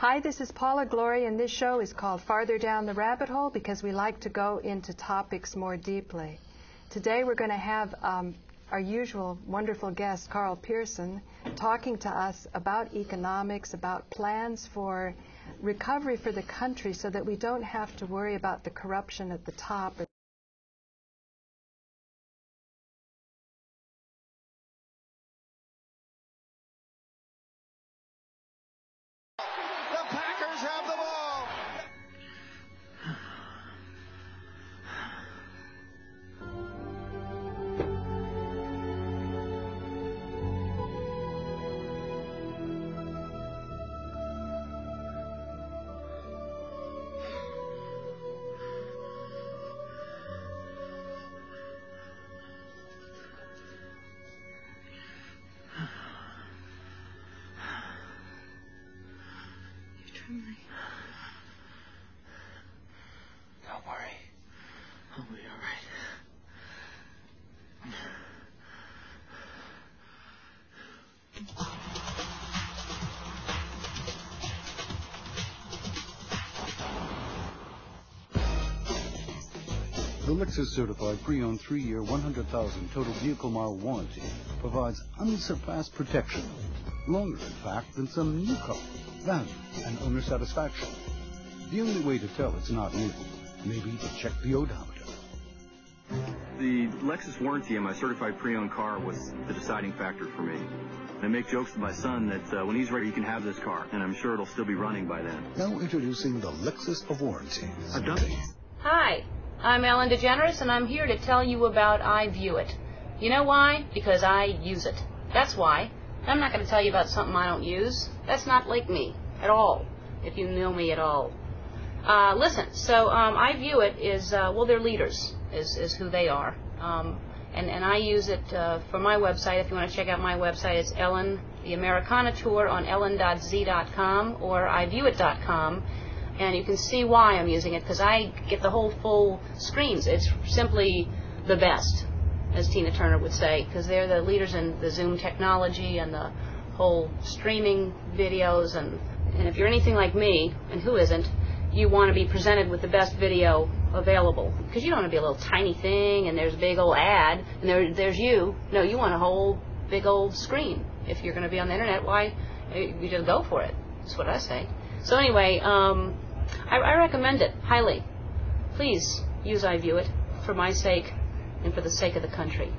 Hi, this is Paula Gloria, and this show is called Farther Down the Rabbit Hole because we like to go into topics more deeply. Today we're going to have our usual wonderful guest, Carl Pearson, talking to us about economics, about plans for recovery for the country so that we don't have to worry about the corruption at the top. Don't worry. I'll be all right. The Lexus certified pre-owned 3-year 100,000 total vehicle mile warranty provides unsurpassed protection, longer in fact than some new car, value, and owner satisfaction. The only way to tell it's not new, maybe to check the odometer. The Lexus warranty on my certified pre-owned car was the deciding factor for me. I make jokes with my son that when he's ready, he can have this car, and I'm sure it'll still be running by then. Now introducing the Lexus of warranty. Hi, I'm Ellen DeGeneres, and I'm here to tell you about Iviewit. You know why? Because I use it. That's why. I'm not going to tell you about something I don't use. That's not like me at all, if you know me at all. Listen, so Iviewit is, well, they're leaders, is who they are. And I use it for my website. If you want to check out my website, it's Ellen, the Americana Tour on ellen.z.com or iviewit.com. And you can see why I'm using it, because I get the whole full screens. It's simply the best, as Tina Turner would say, because they're the leaders in the Zoom technology and the whole streaming videos. And if you're anything like me, and who isn't, you want to be presented with the best video available, because you don't want to be a little tiny thing and there's a big old ad and there's you. No, you want a whole big old screen. If you're going to be on the internet, why, you just go for it. That's what I say. So anyway, I recommend it highly. Please use Iviewit for my sake and for the sake of the country.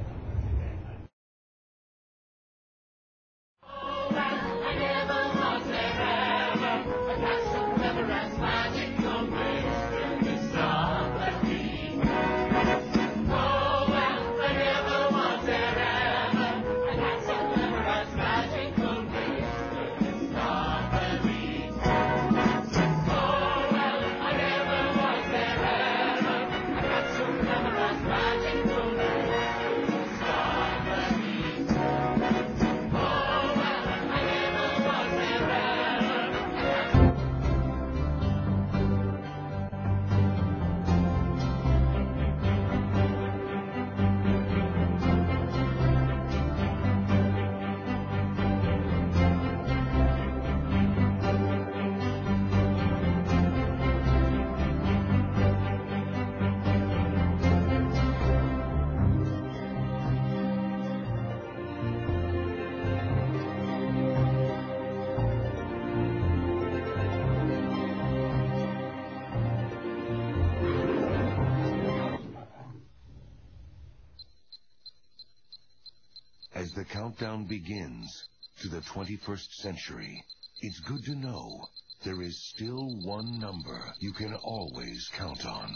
As the countdown begins to the 21st century, it's good to know there is still one number you can always count on.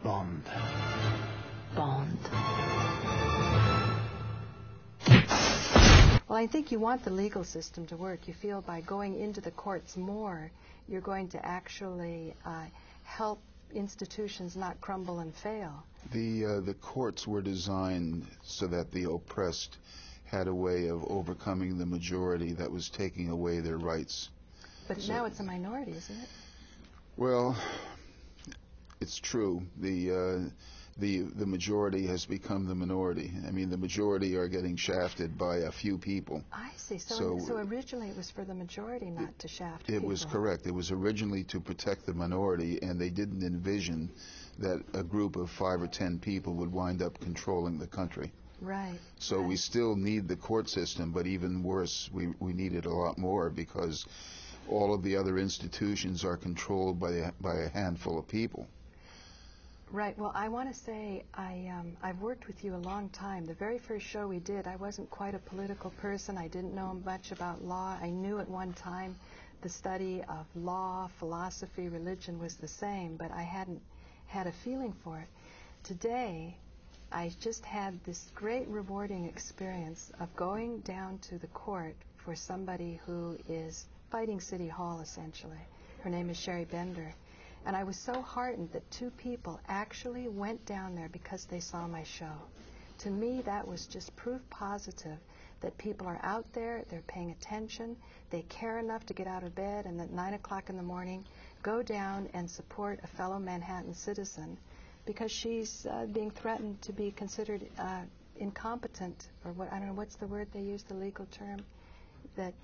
Bond. Bond. Well, I think you want the legal system to work. You feel by going into the courts more, you're going to actually help institutions not crumble and fail. The courts were designed so that the oppressed had a way of overcoming the majority that was taking away their rights. But now it's a minority, isn't it? Well, it's true. The the majority has become the minority. I mean, the majority are getting shafted by a few people. I see. So originally it was for the majority not to shaft people. It was correct. It was originally to protect the minority, and they didn't envision that a group of 5 or 10 people would wind up controlling the country. Right. So right. we still need the court system, but even worse, we need it a lot more, because all of the other institutions are controlled by a handful of people. Right. Well, I want to say I've worked with you a long time. The very first show we did, I wasn't quite a political person. I didn't know much about law. I knew at one time the study of law, philosophy, religion was the same, but I hadn't had a feeling for it. Today, I just had this great rewarding experience of going down to the court for somebody who is fighting City Hall, essentially. Her name is Sherry Bender. And I was so heartened that 2 people actually went down there because they saw my show. To me, that was just proof positive that people are out there, they're paying attention, they care enough to get out of bed, and at 9 o'clock in the morning, go down and support a fellow Manhattan citizen because she's being threatened to be considered incompetent, or what, I don't know, what's the word they use, the legal term? That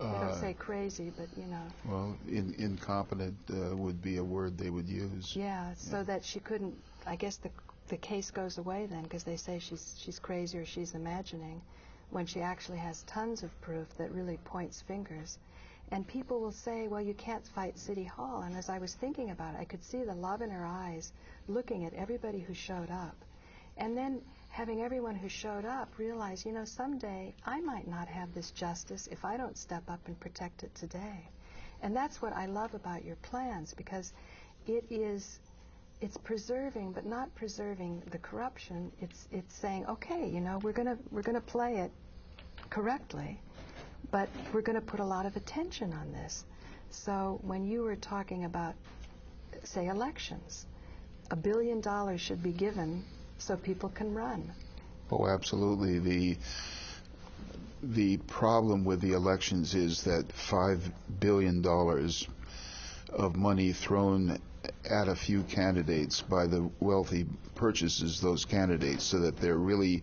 they don't say crazy, but you know. Well, incompetent would be a word they would use. Yeah, so that she couldn't. I guess the case goes away then because they say she's crazy or she's imagining, when she actually has tons of proof that really points fingers. And people will say, well, you can't fight City Hall. And as I was thinking about it, I could see the love in her eyes, looking at everybody who showed up, and then having everyone who showed up realize, you know, someday I might not have this justice if I don't step up and protect it today. And that's what I love about your plans, because it's preserving, but not preserving the corruption. It's saying, okay, you know, we're gonna play it correctly, but we're gonna put a lot of attention on this. So when you were talking about, say, elections, $1 billion should be given so people can run. Oh, absolutely. The problem with the elections is that $5 billion of money thrown at a few candidates by the wealthy purchases those candidates so that they're really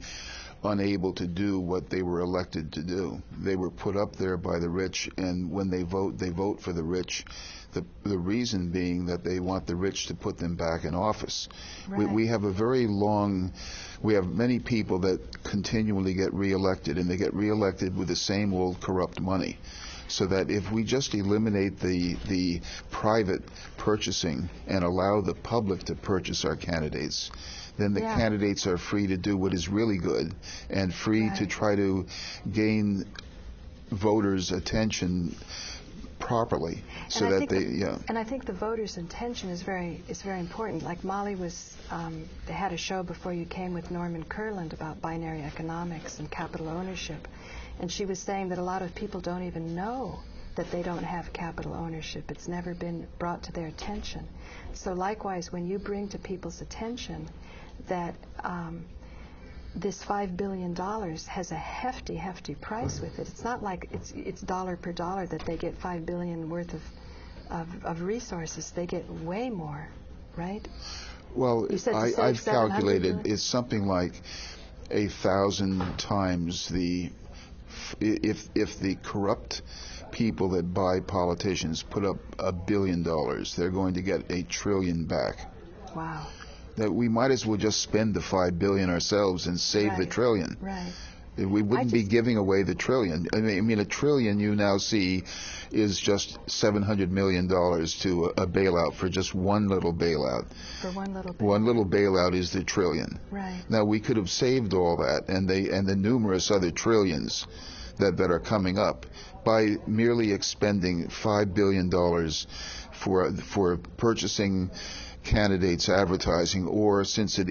unable to do what they were elected to do. They were put up there by the rich, and when they vote for the rich. The reason being that they want the rich to put them back in office. Right. We have many people that continually get reelected, and they get reelected with the same old corrupt money. So that if we just eliminate the private purchasing and allow the public to purchase our candidates, then the candidates are free to do what is really good and free to try to gain voters' attention properly, so that And I think the voters' intention is very important. Like Molly they had a show before you came with Norman Kurland about binary economics and capital ownership, and she was saying that a lot of people don't even know that they don't have capital ownership. It's never been brought to their attention. So likewise, when you bring to people's attention that this $5 billion has a hefty, hefty price with it. It's not like it's dollar per dollar that they get $5 billion worth of resources. They get way more, right? Well, I've calculated it's something like 1,000 times if the corrupt people that buy politicians put up $1 billion, they're going to get $1 trillion back. Wow. That we might as well just spend the $5 billion ourselves and save the trillion. Right. We wouldn't be giving away the trillion. I mean, $1 trillion you now see is just $700 million to a bailout for just one little bailout. For one little bailout. One little bailout is the trillion. Right. Now we could have saved all that and the numerous other trillions that are coming up by merely expending $5 billion for purchasing candidates' advertising, or since these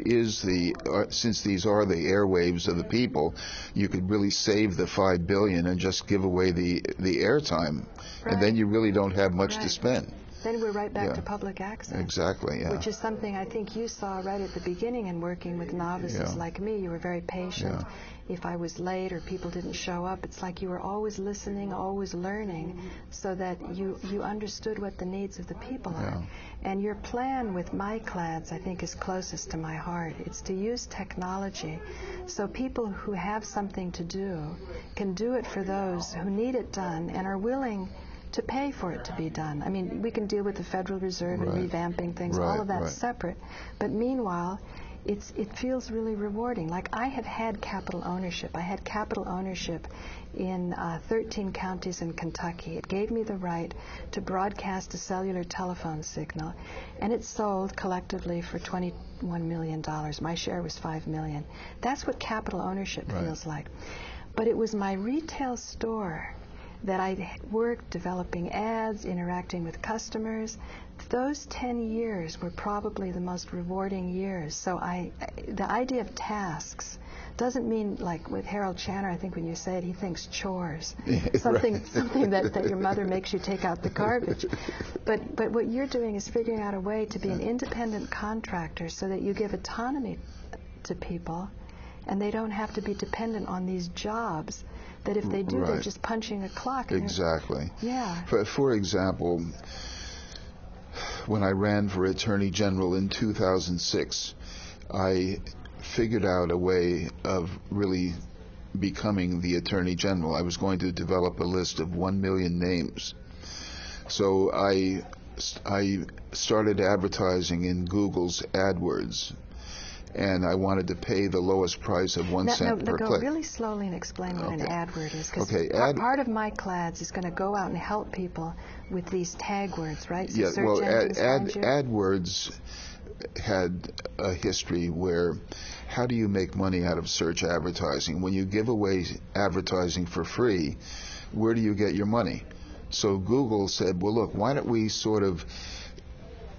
are the airwaves of the people, you could really save the $5 billion and just give away the airtime, and then you really don't have much to spend. Then we're right back to public access. Exactly, yeah. Which is something I think you saw right at the beginning in working with novices like me. You were very patient. Yeah. If I was late or people didn't show up, it's like you were always listening, always learning, so that you understood what the needs of the people are. And your plan with MyClads, I think, is closest to my heart. It's to use technology so people who have something to do can do it for those who need it done and are willing to pay for it to be done. I mean, we can deal with the Federal Reserve and revamping things. All of that's separate. But meanwhile, it feels really rewarding. Like I have had capital ownership. I had capital ownership in 13 counties in Kentucky. It gave me the right to broadcast a cellular telephone signal, and it sold collectively for $21 million. My share was $5 million. That's what capital ownership feels like. But it was my retail store that I worked developing ads, interacting with customers. Those 10 years were probably the most rewarding years. So the idea of tasks doesn't mean, like with Harold Channer, I think when you say it, he thinks chores. Something that your mother makes you take out the garbage. But what you're doing is figuring out a way to be an independent contractor so that you give autonomy to people and they don't have to be dependent on these jobs that if they do, they're just punching a clock. Exactly. Yeah. For example, when I ran for Attorney General in 2006, I figured out a way of really becoming the Attorney General. I was going to develop a list of 1 million names. So I started advertising in Google's AdWords, and I wanted to pay the lowest price of 1 cent per go click. really slowly and explain what an AdWord is, because part of MyClads is going to go out and help people with these tag words, right? So AdWords had a history where how do you make money out of search advertising? When you give away advertising for free, where do you get your money? So Google said, well, look, why don't we sort of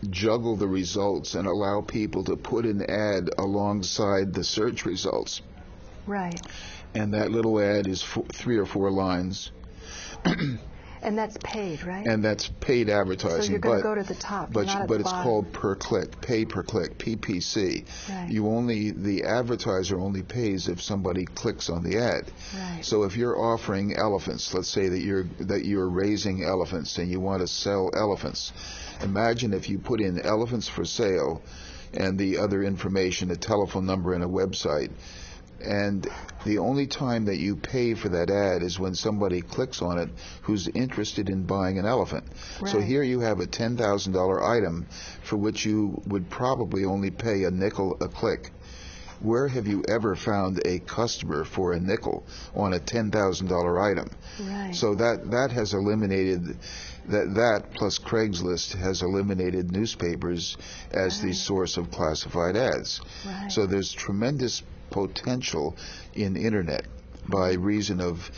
juggle the results and allow people to put an ad alongside the search results. Right. And that little ad is 3 or 4 lines. And that's paid, right? And that's paid advertising. So you're going to go to the top, but not at the it's bottom. called per click, pay per click, PPC. Right. The advertiser only pays if somebody clicks on the ad. Right. So if you're offering elephants, let's say that you're raising elephants and you want to sell elephants. Imagine if you put in elephants for sale and the other information, a telephone number and a website, and the only time that you pay for that ad is when somebody clicks on it who's interested in buying an elephant. Right. So here you have a $10,000 item for which you would probably only pay a nickel a click. Where have you ever found a customer for a nickel on a $10,000 item? Right. So that has eliminated that plus Craigslist has eliminated newspapers as the source of classified ads. Right. So there's tremendous potential in internet by reason of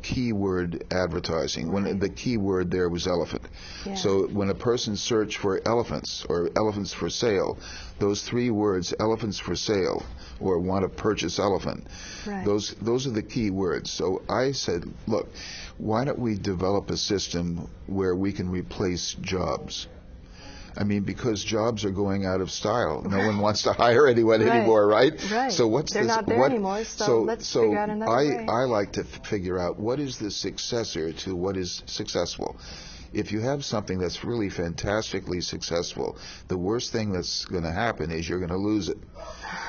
keyword advertising. When the keyword there was elephant. Yeah. So when a person searched for elephants or elephants for sale, those 3 words, elephants for sale or want to purchase elephant, right. those are the key words. So I said, look, why don't we develop a system where we can replace jobs? I mean, because jobs are going out of style. No one wants to hire anyone anymore, right? Right. So what's They're not there anymore, so let's figure out another way. I like to figure out what is the successor to what is successful. If you have something that's really fantastically successful, the worst thing that's going to happen is you're going to lose it.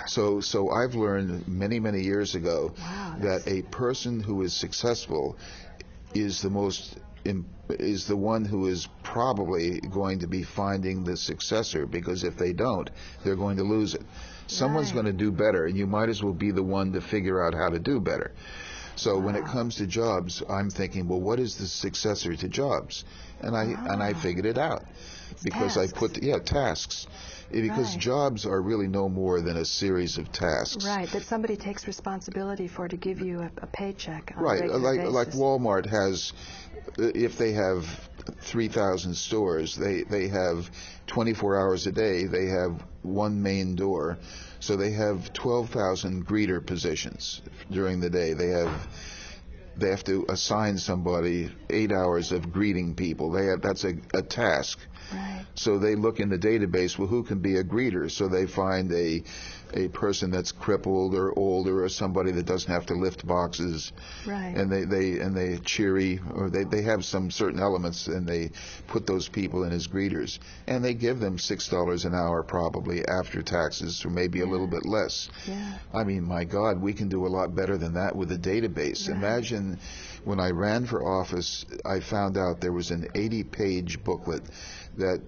So I've learned many, many years ago that a person who is successful is the one who is probably going to be finding the successor, because if they don't, they're going to lose it. Someone's going to do better, and you might as well be the one to figure out how to do better. So when it comes to jobs, I'm thinking, well, what is the successor to jobs? And I figured it out. Because tasks. I put tasks. Because jobs are really no more than a series of tasks. Right, that somebody takes responsibility for to give you a paycheck on a right, regular basis. Like Walmart has, if they have 3,000 stores, they have 24 hours a day, they have one main door, so they have 12,000 greeter positions during the day. They have they have to assign somebody 8 hours of greeting people. That's a task. Right. So they look in the database, well, who can be a greeter? So they find a person that's crippled or older or somebody that doesn't have to lift boxes. Right. And they cheery, or they have some certain elements, and they put those people in as greeters. And they give them $6 an hour probably after taxes, or maybe a little bit less. Yeah. I mean, my God, we can do a lot better than that with a database. Right. Imagine when I ran for office, I found out there was an 80-page booklet that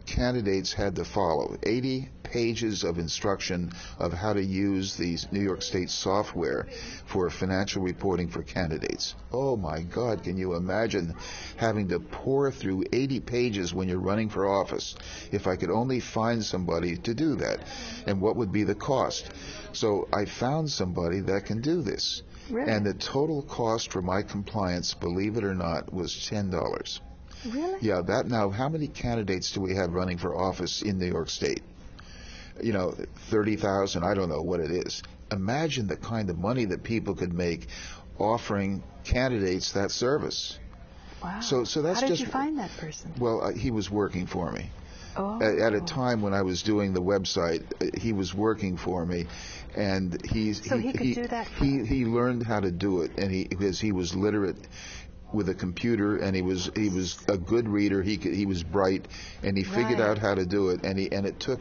candidates had to follow. 80 pages of instruction of how to use the New York State software for financial reporting for candidates. Oh my God, can you imagine having to pore through 80 pages when you're running for office? If I could only find somebody to do that, and what would be the cost? So I found somebody that can do this. Really? And the total cost for my compliance, believe it or not, was $10. Really? Yeah, that now, how many candidates do we have running for office in New York State? 30,000, I don't know what it is. Imagine the kind of money that people could make offering candidates that service. Wow. So that's How did just, you find that person? Well, he was working for me. Oh. At a time when I was doing the website, he was working for me, and he could do that for you? He learned how to do it, and because he was literate with a computer, and he was a good reader. He was bright, and he figured out how to do it. And it took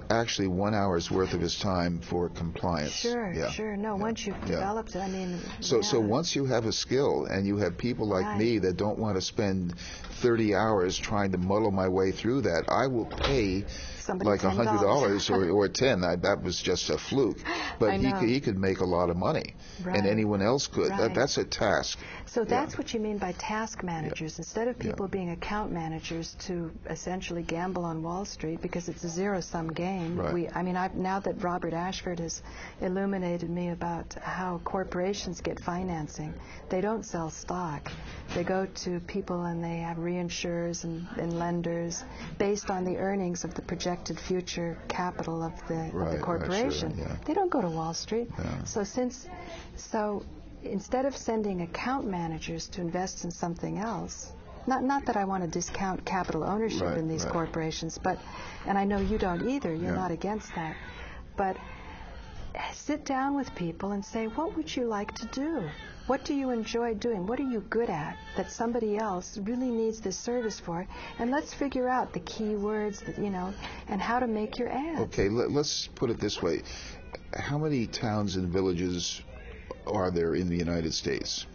actually 1 hour's worth of his time for compliance. Sure, yeah. sure. No, once you've developed it, I mean. So once you have a skill, and you have people like me that don't want to spend 30 hours trying to muddle my way through that, I will pay somebody like $100 or 10. That was just a fluke. But he could make a lot of money, and anyone else could. Right. That's a task. So that's what you mean by task managers. Instead of people being account managers to essentially gamble on Wall Street, because it's a zero-sum game. Right. Now that Robert Ashford has illuminated me about how corporations get financing, they don't sell stock. They go to people and they have reinsurers and lenders based on the earnings of the projected future capital of the corporation. Right, sure, They don't go to Wall Street. Yeah. So instead of sending account managers to invest in something else, not that I want to discount capital ownership in these corporations, and I know you don't either, you're not against that, but sit down with people and say, what would you like to do? What do you enjoy doing? What are you good at that somebody else really needs this service for? And let's figure out the keywords, and how to make your ads. Okay, let's put it this way. How many towns and villages are there in the United States?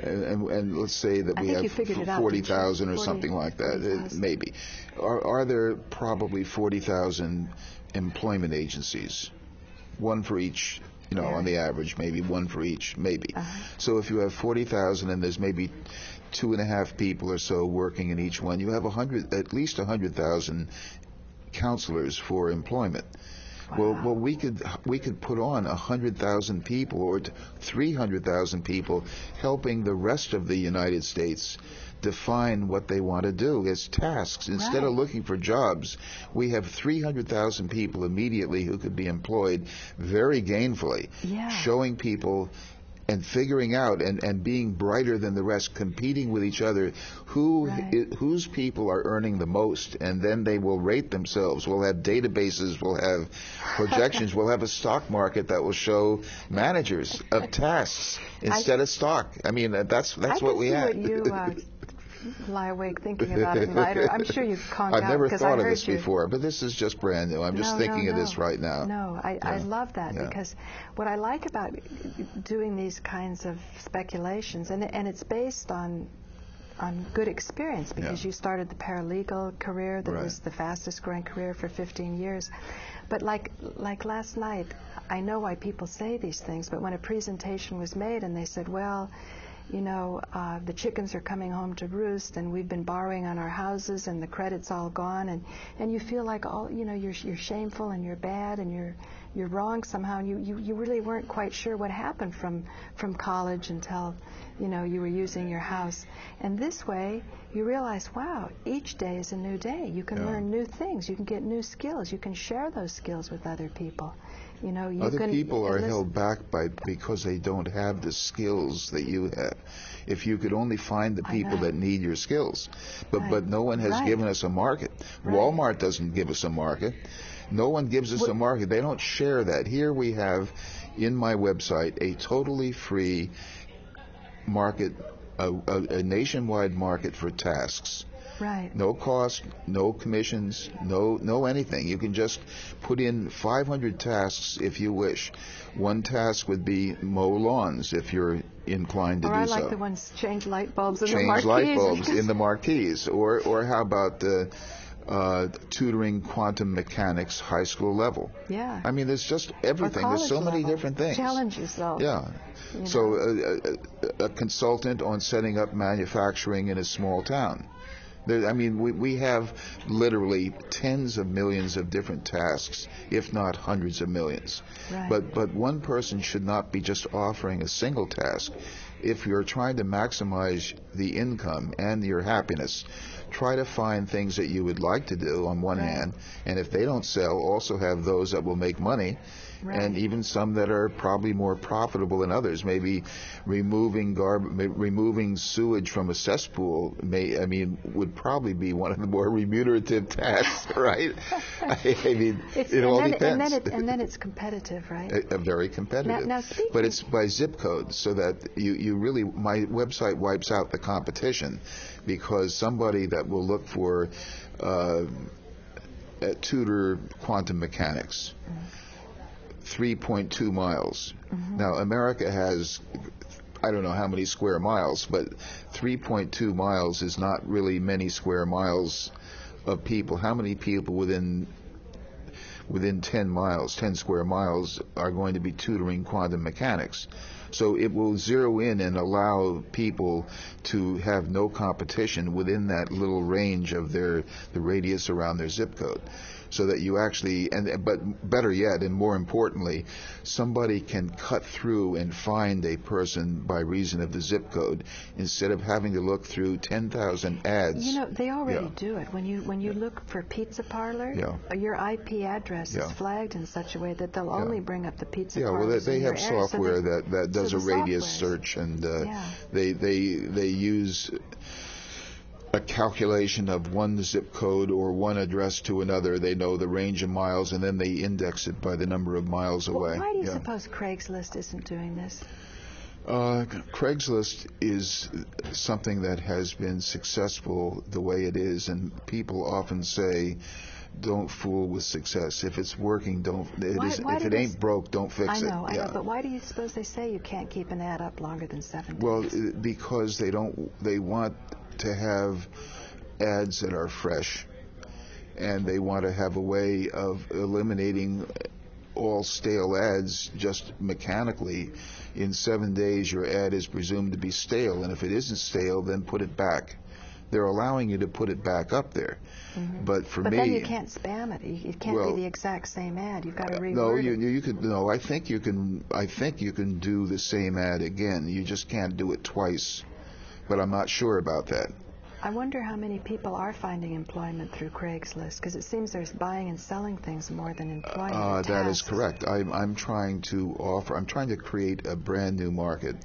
And let's say that we have 40,000 or something like that, maybe. Are there probably 40,000 employment agencies? One for each, on the average, maybe one for each, maybe. So if you have 40,000 and there's maybe 2.5 people or so working in each one, you have at least 100,000 counselors for employment. Wow. Well, we could put on 100,000 people or 300,000 people helping the rest of the United States define what they want to do as tasks. Instead of looking for jobs, we have 300,000 people immediately who could be employed very gainfully, showing people and figuring out and being brighter than the rest, competing with each other, whose people are earning the most, and then they will rate themselves. We'll have databases, we'll have projections, we'll have a stock market that will show managers of tasks instead of stock. I mean, that's what we have. Lie awake thinking about it later. I'm sure you've conked out. I've never thought of this before, but this is just brand new. I'm just thinking of this right now. No, I love that because what I like about doing these kinds of speculations, and it's based on good experience, because you started the paralegal career that was the fastest growing career for 15 years. But like last night, I know why people say these things, but when a presentation was made and they said, well, the chickens are coming home to roost, and we've been borrowing on our houses, and the credit's all gone, and you feel like you're shameful and you're bad and you're wrong somehow, and you really weren't quite sure what happened from college until you were using your house. And this way you realize, wow, each day is a new day. You can learn new things, you can get new skills, you can share those skills with other people. You know, Other people are held back because they don't have the skills that you have. If you could only find the people that need your skills. But no one has given us a market. Walmart doesn't give us a market. No one gives us a market. They don't share that. Here we have, in my website, a totally free market, a nationwide market for tasks. Right. No cost, no commissions, no anything. You can just put in 500 tasks if you wish. One task would be mow lawns if you're inclined to do so. Or I like the ones change light bulbs in the Change marquees. light bulbs in the marquees. Or how about tutoring quantum mechanics high school level? Yeah. I mean, there's just everything. There's so many different things. Challenge yourself. Yeah. You know. So a consultant on setting up manufacturing in a small town. I mean, we have literally tens of millions of different tasks, if not hundreds of millions. Right. But one person should not be just offering a single task. If you're trying to maximize the income and your happiness, try to find things that you would like to do on one hand, and if they don't sell, also have those that will make money. Right. And even some that are probably more profitable than others. Maybe removing sewage from a cesspool would probably be one of the more remunerative tasks, right? I mean, it all depends. And then it's competitive, right? Very competitive. Now but it's by zip code, so that you really, my website wipes out the competition, because somebody that will look for tutor quantum mechanics. 3.2 miles. Now, America has, I don't know how many square miles, but 3.2 miles is not really many square miles of people. How many people within 10 square miles are going to be tutoring quantum mechanics? So it will zero in and allow people to have no competition within that little range of the radius around their zip code. So that you actually, but better yet, and more importantly, somebody can cut through and find a person by reason of the zip code instead of having to look through 10,000 ads. You know, they already do it. When you look for pizza parlor, your IP address is flagged in such a way that they'll only bring up the pizza parlor. Yeah, well, they have software that does a radius search, and they use a calculation of one zip code or one address to another. They know the range of miles, and then they index it by the number of miles away. Why do you suppose Craigslist isn't doing this? Craigslist is something that has been successful the way it is, and people often say, don't fool with success. If it's working, if it ain't broke, don't fix it. I know, but why do you suppose they say you can't keep an ad up longer than 7 days? Well, because they want to have ads that are fresh, and they want to have a way of eliminating all stale ads just mechanically. In 7 days, your ad is presumed to be stale, and if it isn't stale, then put it back. They're allowing you to put it back up there. But me, then you can't spam it. It can't be the exact same ad. You've got to reword it. You could. No, I think you can. I think you can do the same ad again. You just can't do it twice. But I'm not sure about that. I wonder how many people are finding employment through Craigslist, because it seems there's buying and selling things more than employment. That is correct. I'm trying to create a brand new market,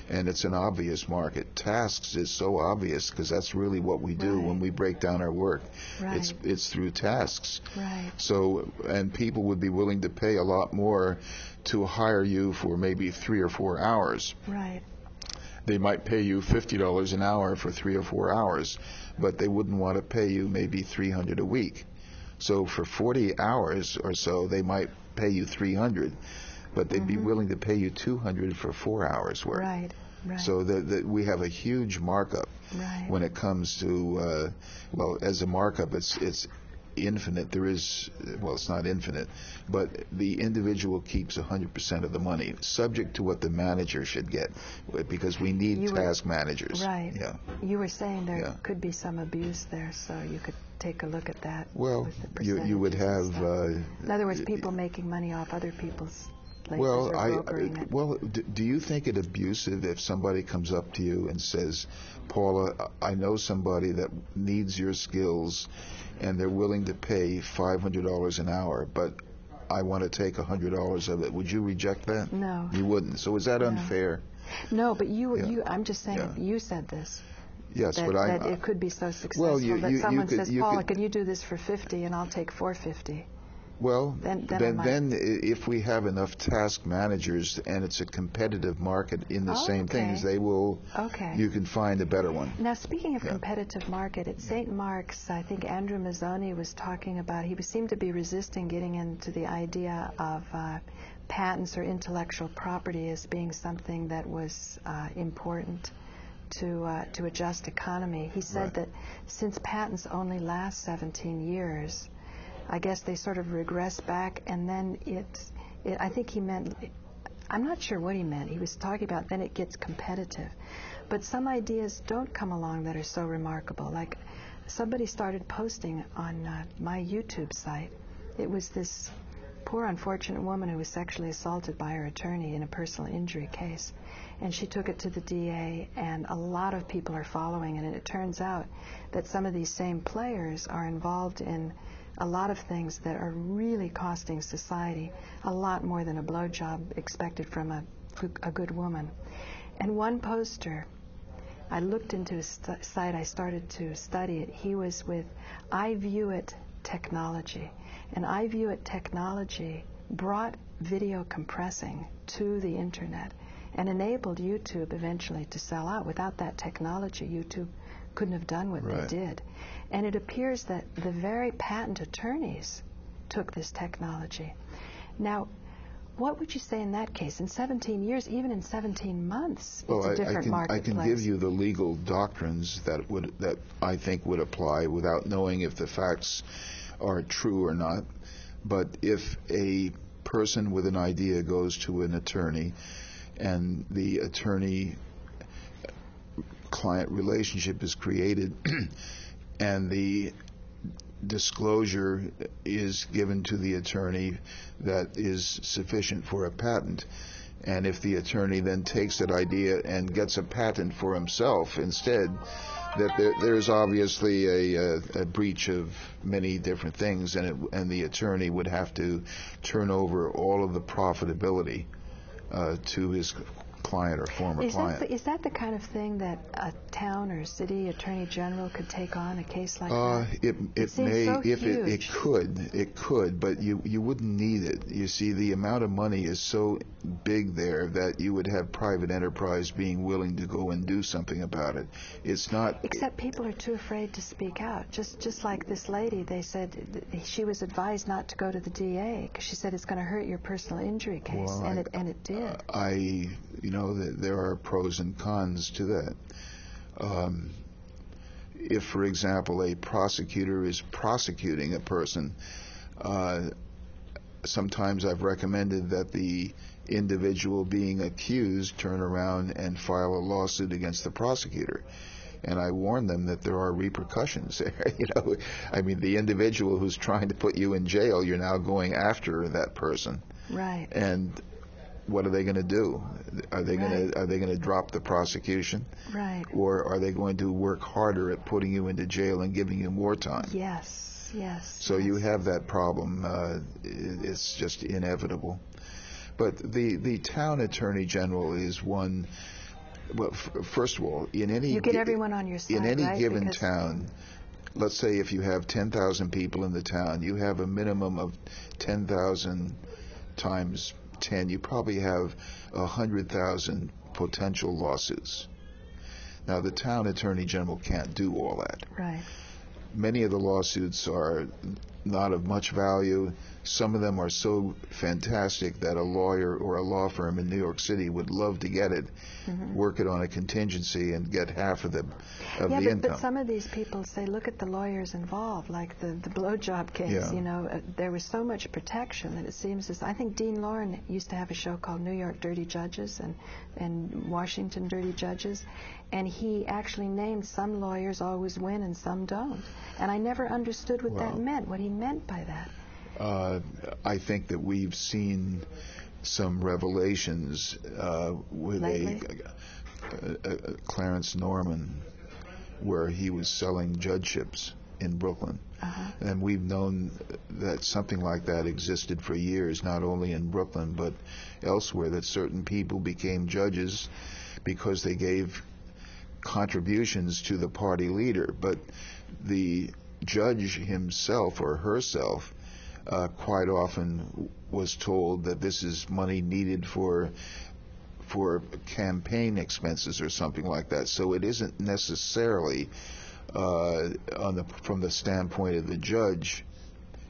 and it's an obvious market. Tasks is so obvious because that's really what we do when we break down our work. Right. It's through tasks. Right. So, and people would be willing to pay a lot more to hire you for maybe 3 or 4 hours. Right. They might pay you $50 an hour for 3 or 4 hours, but they wouldn't want to pay you maybe $300 a week. So for 40 hours or so, they might pay you $300, but they'd be willing to pay you $200 for 4 hours work. Right. Right. So we have a huge markup when it comes to as a markup, it's infinite. It's not infinite, but the individual keeps 100% of the money, subject to what the manager should get, because we need task managers. Right. Yeah. You were saying there could be some abuse there, so you could take a look at that. Well, you would have. In other words, people making money off other people's places or brokering it. Do you think it abusive if somebody comes up to you and says, Paula, I know somebody that needs your skills, and they're willing to pay $500 an hour, but I want to take $100 of it, would you reject that? No. You wouldn't. So is that No. unfair? No, but you Yeah. I'm just saying, Yeah. you said this. Yes, that, but I... that it could be so successful Well, that someone says, Paula, could, can you do this for $50 and I'll take $450? well, Then if we have enough task managers and it's a competitive market in the same things, they will. Okay. You can find a better one. Now, speaking of competitive market, at St. Mark's, I think Andrew Mazzoni was talking about, he seemed to be resisting getting into the idea of patents or intellectual property as being something that was important to a just economy. He said that since patents only last 17 years, I guess they sort of regress back, and then I think he meant, I'm not sure what he meant. He was talking about then it gets competitive. But some ideas don't come along that are so remarkable. Like somebody started posting on my YouTube site. It was this poor unfortunate woman who was sexually assaulted by her attorney in a personal injury case. And she took it to the DA, and a lot of people are following it. And it turns out that some of these same players are involved in a lot of things that are really costing society a lot more than a blowjob expected from a good woman. And one poster, I looked into his site, I started to study it. He was with Iviewit technology. And Iviewit technology brought video compressing to the internet and enabled YouTube eventually to sell out. Without that technology, YouTube couldn't have done what they did. And it appears that the very patent attorneys took this technology. Now, what would you say in that case? In 17 years, even in 17 months, it's a different marketplace. I can give you the legal doctrines that I think would apply without knowing if the facts are true or not. But if a person with an idea goes to an attorney and the attorney-client relationship is created and the disclosure is given to the attorney that is sufficient for a patent, and if the attorney then takes that idea and gets a patent for himself instead, that there's obviously a breach of many different things, and the attorney would have to turn over all of the profitability to his client or former client. Is that the kind of thing that a town or city attorney general could take on, a case like that? It may, so if huge. it could, but you wouldn't need it. You see, the amount of money is so big there that you would have private enterprise being willing to go and do something about it. It's not. Except people are too afraid to speak out. Just like this lady, they said she was advised not to go to the DA because she said it's going to hurt your personal injury case, Well, and it did. There are pros and cons to that. If, for example, a prosecutor is prosecuting a person, sometimes I've recommended that the individual being accused turn around and file a lawsuit against the prosecutor. And I warn them that there are repercussions there. I mean, the individual who's trying to put you in jail, you're now going after that person. Right. And what are they going to do? Are they going to drop the prosecution? Right. Or are they going to work harder at putting you into jail and giving you more time? Yes. So you have that problem. It's just inevitable. But the town attorney general is one. Well, first of all, in any you get everyone on your side, in any right? given town, let's say if you have 10,000 people in the town, you have a minimum of 10,000 times 10. You probably have 100,000 potential lawsuits. Now, the town attorney general can't do all that. Right. Many of the lawsuits are not of much value. Some of them are so fantastic that a lawyer or a law firm in New York City would love to get it, work it on a contingency, and get half of the income. But some of these people say, look at the lawyers involved, like the blowjob case. Yeah. There was so much protection that it seems as I think Dean Lorne used to have a show called New York Dirty Judges and Washington Dirty Judges, and he actually named some lawyers always win and some don't. And I never understood what that meant, what he meant by that. I think that we've seen some revelations with a Clarence Norman, where he was selling judgeships in Brooklyn. Uh-huh. And we've known that something like that existed for years, not only in Brooklyn but elsewhere, that certain people became judges because they gave contributions to the party leader. But the judge himself or herself quite often was told that this is money needed for campaign expenses or something like that. So it isn't necessarily from the standpoint of the judge,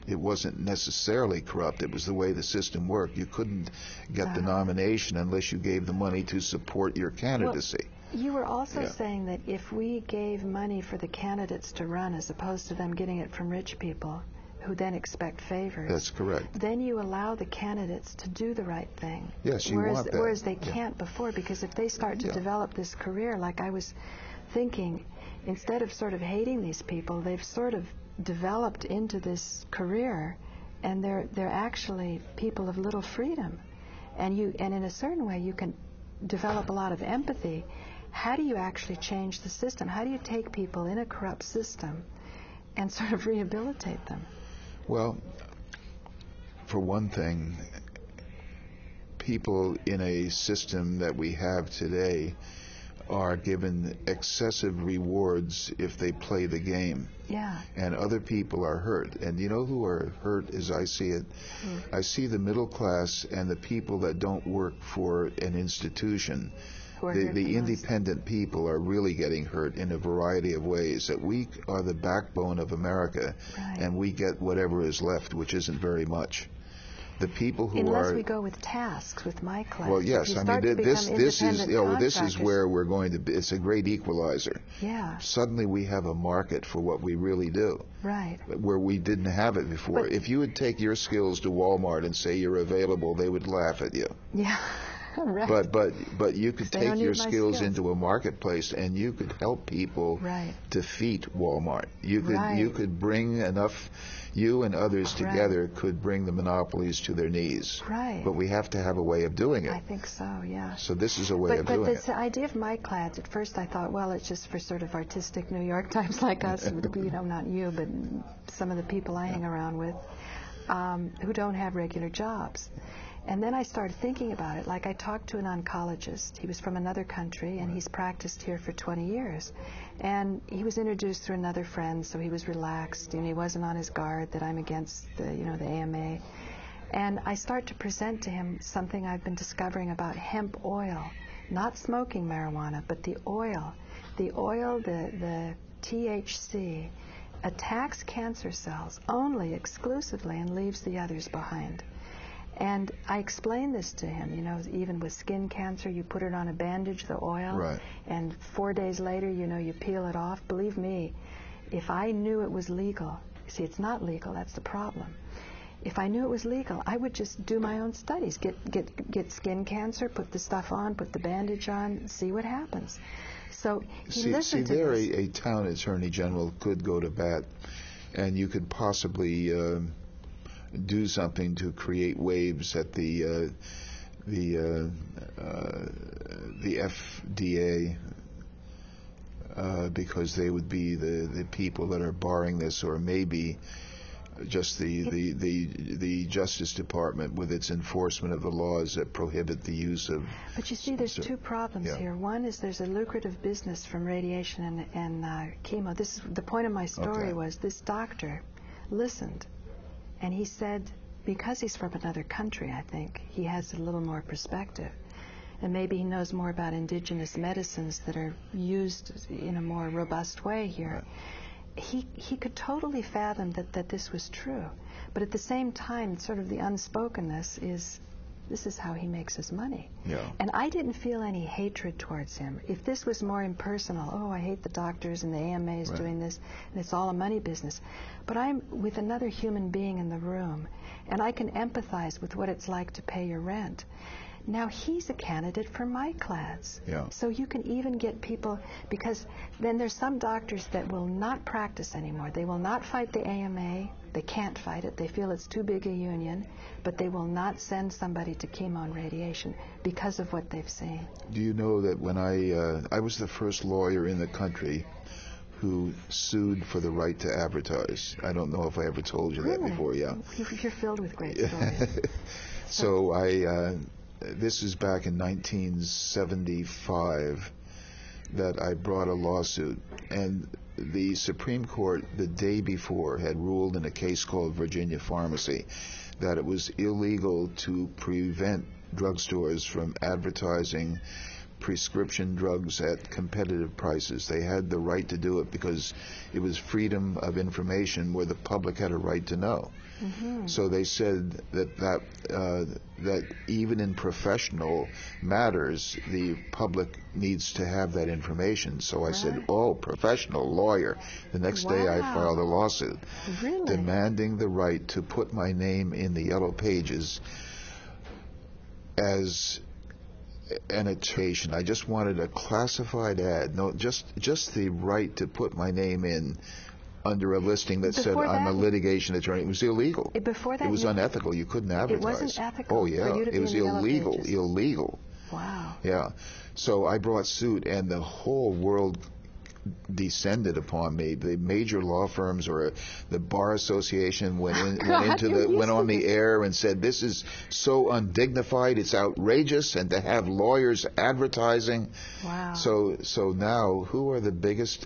it wasn't necessarily corrupt. It was the way the system worked. You couldn't get the nomination unless you gave the money to support your candidacy. Well, you were also saying that if we gave money for the candidates to run as opposed to them getting it from rich people who then expect favors. That's correct. Then you allow the candidates to do the right thing. Yes, you want that. Whereas they can't before, because if they start to develop this career, like I was thinking, instead of sort of hating these people, they've sort of developed into this career, and they're actually people of little freedom. And in a certain way you can develop a lot of empathy. How do you actually change the system? How do you take people in a corrupt system and sort of rehabilitate them? Well, for one thing, people in a system that we have today are given excessive rewards if they play the game. Yeah. And other people are hurt. And you know who are hurt as I see it? I see the middle class and the people that don't work for an institution. The independent people are really getting hurt in a variety of ways. That we are the backbone of America, and we get whatever is left, which isn't very much. The people who unless we go with tasks with my class. Well, yes, I mean this is where we're going to be. It's a great equalizer. Yeah. Suddenly we have a market for what we really do. Right. Where we didn't have it before. But if you would take your skills to Walmart and say you're available, they would laugh at you. Yeah. Right. But you could take your skills into a marketplace and you could help people defeat Walmart. You could bring enough. You and others together could bring the monopolies to their knees. Right. But we have to have a way of doing it. I think so, yeah. So this is a way of doing it. But the idea of MyClads, at first I thought, well, it's just for sort of artistic New York types like us, not you, but some of the people I hang around with, who don't have regular jobs. And then I started thinking about it. Like I talked to an oncologist. He was from another country, and he's practiced here for 20 years. And he was introduced through another friend, so he was relaxed, and he wasn't on his guard that I'm against the AMA. And I start to present to him something I've been discovering about hemp oil, not smoking marijuana, but the oil. The oil, the THC, attacks cancer cells only, exclusively, and leaves the others behind. And I explained this to him, even with skin cancer, you put it on a bandage, the oil, and 4 days later, you peel it off. Believe me, if I knew it was legal, see, it's not legal, that's the problem. If I knew it was legal, I would just do my own studies, get skin cancer, put the stuff on, put the bandage on, see what happens. So he listened to this. A town attorney general could go to bat, and you could possibly do something to create waves at the FDA, because they would be the people that are barring this, or maybe just the Justice Department with its enforcement of the laws that prohibit the use of. But you see, there's two problems here. One is there's a lucrative business from radiation and chemo. This is the point of my story. Was this doctor listened. And he said, because he's from another country, I think, he has a little more perspective. And maybe he knows more about indigenous medicines that are used in a more robust way here. He could totally fathom that this was true. But at the same time, sort of the unspokenness is, this is how he makes his money. Yeah. And I didn't feel any hatred towards him. If this was more impersonal, I hate the doctors and the AMA is doing this, and it's all a money business. But I'm with another human being in the room, and I can empathize with what it's like to pay your rent. Now he's a candidate for MyClads. Yeah. So you can even get people, because then there's some doctors that will not practice anymore. They will not fight the AMA. They can't fight it. They feel it's too big a union, but they will not send somebody to chemo and radiation because of what they've seen. Do you know that when I was the first lawyer in the country who sued for the right to advertise. I don't know if I ever told you that before. Yeah. You're filled with great stories. So this is back in 1975 that I brought a lawsuit, and the Supreme Court the day before had ruled in a case called Virginia Pharmacy that it was illegal to prevent drugstores from advertising prescription drugs at competitive prices. They had the right to do it because it was freedom of information where the public had a right to know. Mm-hmm. So they said that even in professional matters, the public needs to have that information. So I said, oh, professional lawyer. The next day I filed a lawsuit demanding the right to put my name in the Yellow Pages as an education. I just wanted a classified ad. No, just the right to put my name in under a listing that said I'm a litigation attorney. It was illegal. Before that, it was unethical. You couldn't advertise. It wasn't ethical. Oh yeah, for you to it was be in the illegal. Yellow Pages. Illegal. Wow. Yeah. So I brought suit, and the whole world descended upon me. The major law firms or the Bar Association went on the air and said, this is so undignified, it's outrageous, and to have lawyers advertising. Wow. So now, who are the biggest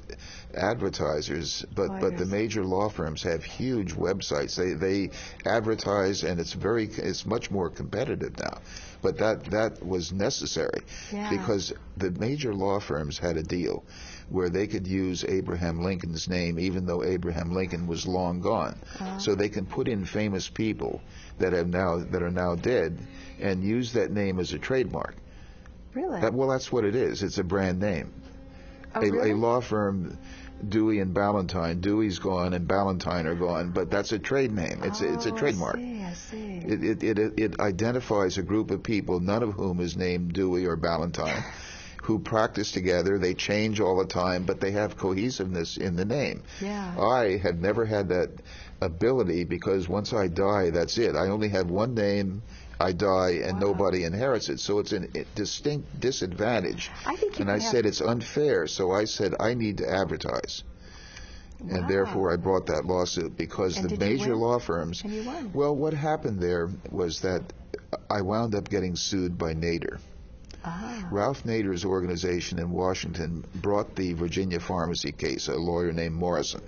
advertisers? But the major law firms have huge websites. They advertise, and it's much more competitive now. But that was necessary because the major law firms had a deal where they could use Abraham Lincoln's name even though Abraham Lincoln was long gone. So they can put in famous people that are now dead and use that name as a trademark. Really? That's what it is. It's a brand name. Really? A law firm, Dewey and Ballantyne. Dewey's gone and Ballantyne are gone, but that's a trade name. It's a trademark. I see. It identifies a group of people, none of whom is named Dewey or Ballantyne, who practice together. They change all the time, but they have cohesiveness in the name. Yeah. I had never had that ability because once I die, that's it. I only have one name. I die and nobody inherits it. So it's a distinct disadvantage. I said it's unfair. So I said I need to advertise. Wow. And therefore I brought that lawsuit because the major law firms. And you won. Well, what happened there was that I wound up getting sued by Nader. Ralph Nader's organization in Washington brought the Virginia Pharmacy case, a lawyer named Morrison.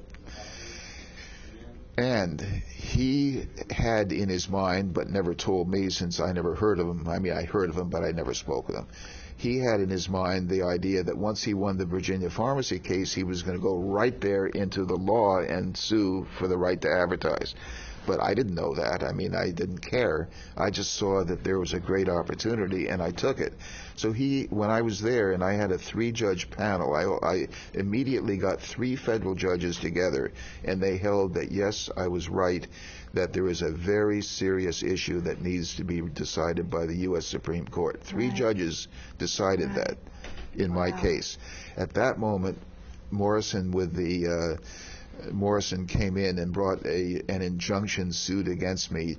And he had in his mind, but never told me since I never heard of him. I mean, I heard of him, but I never spoke with him. He had in his mind the idea that once he won the Virginia Pharmacy case, he was going to go right there into the law and sue for the right to advertise. But I didn't know that. I mean, I didn't care. I just saw that there was a great opportunity, and I took it. So when I was there, and I had a 3-judge panel, I immediately got 3 federal judges together, and they held that, yes, I was right, that there is a very serious issue that needs to be decided by the U.S. Supreme Court. 3 judges decided that in my case. At that moment, Morrison came in and brought an injunction suit against me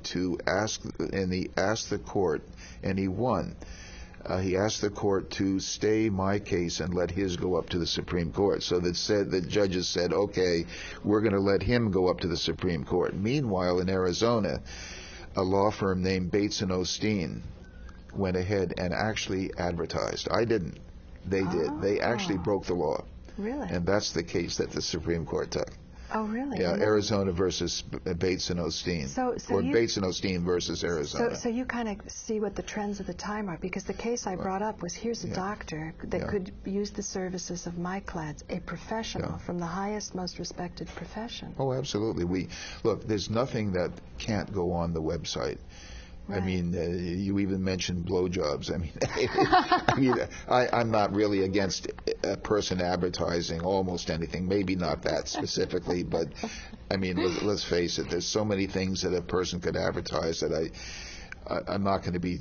and he asked the court, and he won. He asked the court to stay my case and let his go up to the Supreme Court. So the judges said, okay, we're going to let him go up to the Supreme Court. Meanwhile, in Arizona, a law firm named Bates and Osteen went ahead and actually advertised. I didn't. They did. They actually broke the law. Really? And that's the case that the Supreme Court took. Oh, really? Yeah, Arizona versus Bates and Osteen. Bates and Osteen versus Arizona. So you kind of see what the trends of the time are, because the case I brought up was, here's a doctor that could use the services of my clients, a professional from the highest, most respected profession. Oh, absolutely. Look, there's nothing that can't go on the website. Right. I mean, you even mentioned blowjobs. I'm not really against a person advertising almost anything. Maybe not that specifically, but I mean, let's face it. There's so many things that a person could advertise that I'm not going to be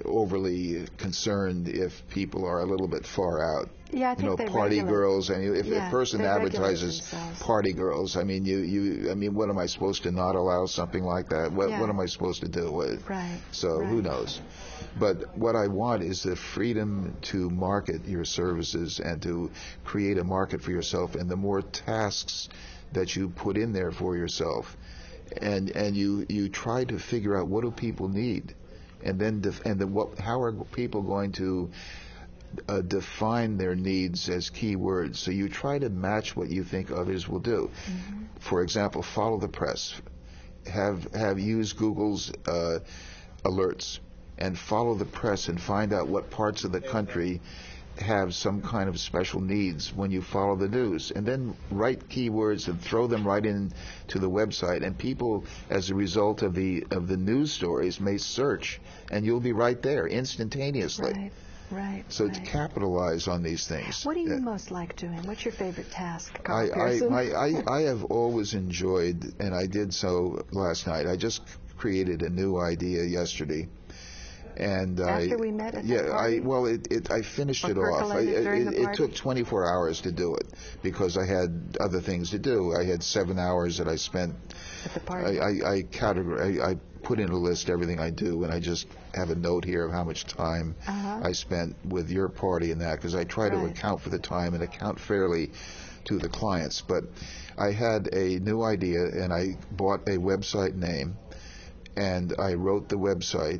overly concerned if people are a little bit far out. Yeah, I think party girls. I mean, if a person advertises party girls, I mean, what am I supposed to not allow something like that? What am I supposed to do? Right. So who knows? But what I want is the freedom to market your services and to create a market for yourself, and the more tasks that you put in there for yourself, and you try to figure out what do people need, and then how are people going to define their needs as keywords. So you try to match what you think others will do. Mm-hmm. For example, follow the press. Have used Google's alerts and follow the press and find out what parts of the country have some kind of special needs when you follow the news, and then write keywords and throw them right into the website, and people, as a result of the news stories, may search, and you'll be right there instantaneously. Right. So to capitalize on these things. What do you most like doing? What's your favorite task, Carl I Pearson? I have always enjoyed, and I did so last night. I just created a new idea yesterday. And after we met at the party? I finished it off. It took 24 hours to do it because I had other things to do. I had 7 hours that I spent at the party. I put in a list everything I do, and I just have a note here of how much time I spent with your party and that, because I try to account for the time and account fairly to the clients. But I had a new idea, and I bought a website name, and I wrote the website,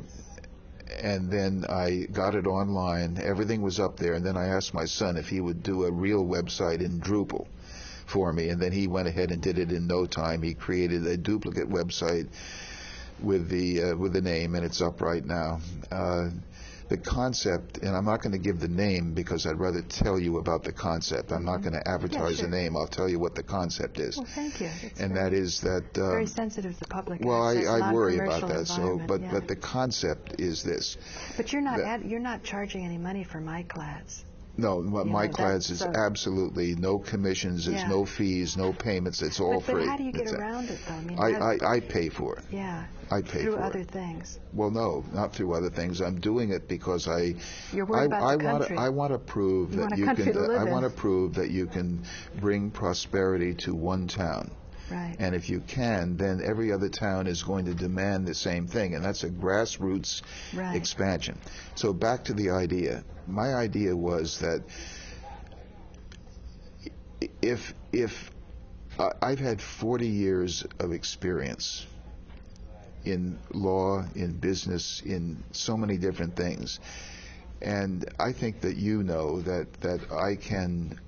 and then I got it online. Everything was up there, and then I asked my son if he would do a real website in Drupal for me, and then he went ahead and did it in no time. He created a duplicate website with the name, and it's up right now. The concept, and I'm not going to give the name because I'd rather tell you about the concept. I'm not going to advertise the name. I'll tell you what the concept is. Well, thank you. And that is that. Very sensitive to public access. Well, I worry about that. So, but yeah. the concept is this. But you're not charging any money for MyClads. No, MyClads is absolutely no commissions. There's no fees, no payments. It's all free. But how do you get around it, though? I pay for it. Yeah. I pay through for other it. things. Well, no, not through other things. I'm doing it because You're worried about the country. I want to prove that you can. I want to prove that you can bring prosperity to one town. Right. And if you can, then every other town is going to demand the same thing, and that's a grassroots expansion. So back to the idea. My idea was that if I've had 40 years of experience in law, in business, in so many different things, and I think that you know that I can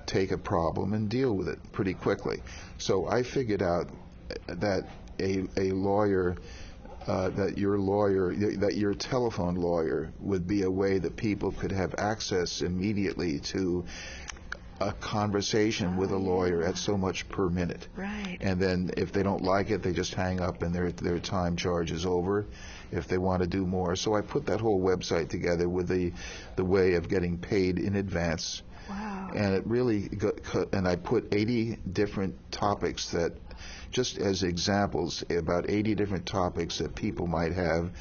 take a problem and deal with it pretty quickly. So I figured out that a lawyer, that your telephone lawyer would be a way that people could have access immediately to a conversation with a lawyer at so much per minute. Right. And then if they don't like it, they just hang up and their time charge is over if they want to do more. So I put that whole website together with the way of getting paid in advance. Wow. And it really and I put 80 different topics that, just as examples, about 80 different topics that people might have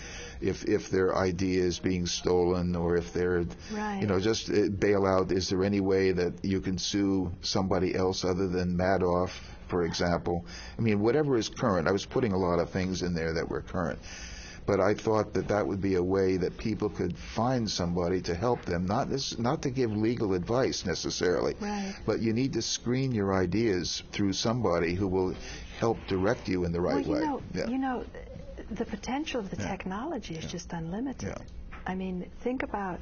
if their idea is being stolen, or if they're, just bail out. Is there any way that you can sue somebody else other than Madoff, for example? I mean, whatever is current. I was putting a lot of things in there that were current. But I thought that would be a way that people could find somebody to help them, not to give legal advice necessarily, but you need to screen your ideas through somebody who will help direct you in the right way. You know, the potential of the technology is just unlimited. Yeah. I mean, think about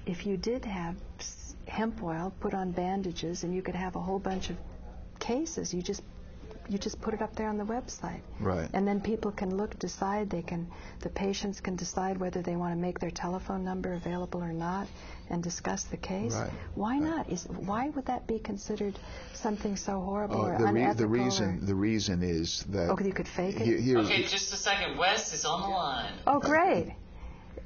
if you did have hemp oil put on bandages, and you could have a whole bunch of cases. You just put it up there on the website. Right. And then people can decide, the patients can decide whether they want to make their telephone number available or not and discuss the case. Right. Why not? Why would that be considered something so horrible or unethical? The reason is that... Oh, you could fake it? Okay, just a second. Wes is on the line. Oh, great.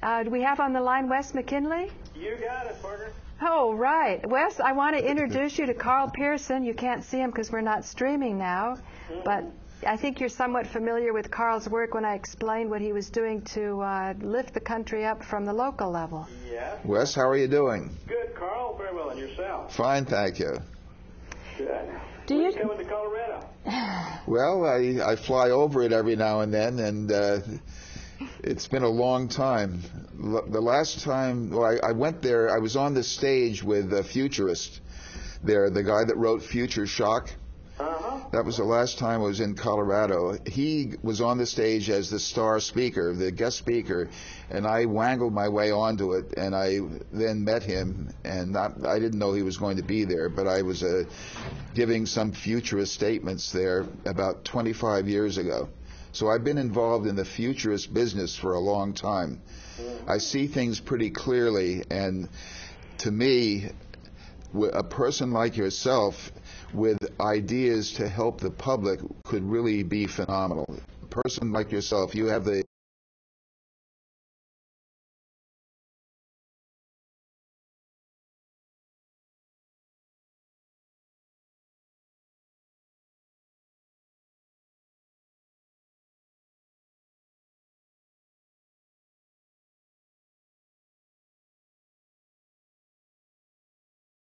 Do we have on the line Wes McKinley? You got it, partner. Oh, right. Wes, I want to introduce you to Carl Pearson. You can't see him because we're not streaming now, but I think you're somewhat familiar with Carl's work when I explained what he was doing to lift the country up from the local level. Yeah. Wes, how are you doing? Good, Carl. Very well. And yourself? Fine, thank you. Good. Do you coming to Colorado? Well, I fly over it every now and then, and It's been a long time. The last time I went there, I was on the stage with a futurist there, the guy that wrote Future Shock. That was the last time I was in Colorado. He was on the stage as the star speaker, the guest speaker, and I wangled my way onto it, and I then met him, and I didn't know he was going to be there, but I was giving some futurist statements there about 25 years ago. So I've been involved in the futurist business for a long time. I see things pretty clearly, and to me, a person like yourself with ideas to help the public could really be phenomenal. A person like yourself, you have the